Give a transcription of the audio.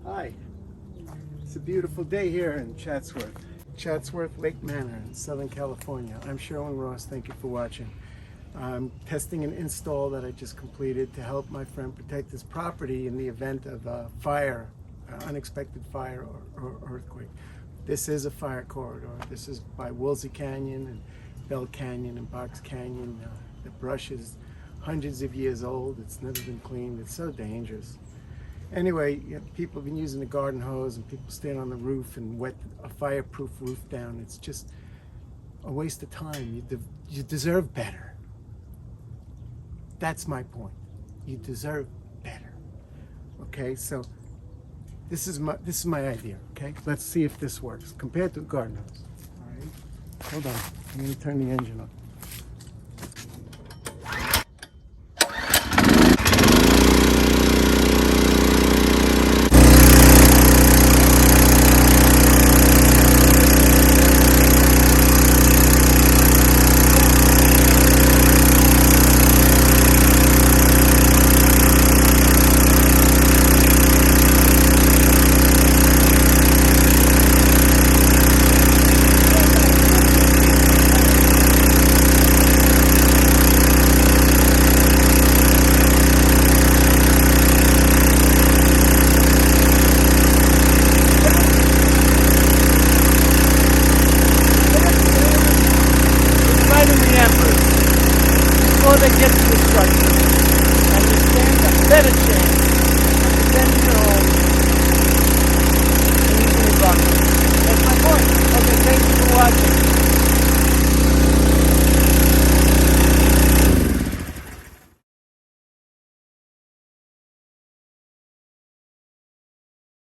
Hi, it's a beautiful day here in Chatsworth Lake Manor in Southern California. I'm Sherwin Ross, thank you for watching. I'm testing an install that I just completed to help my friend protect his property in the event of a fire, unexpected fire or earthquake. This is a fire corridor. This is by Woolsey Canyon and Bell Canyon and Box Canyon. The brush is hundreds of years old. It's never been cleaned. It's so dangerous. Anyway, people have been using the garden hose and people stand on the roof and wet a fireproof roof down. It's just a waste of time. You deserve better. That's my point. You deserve better. Okay, so this is my idea. Okay, let's see if this works compared to a garden hose. All right, hold on. I'm going to turn the engine on.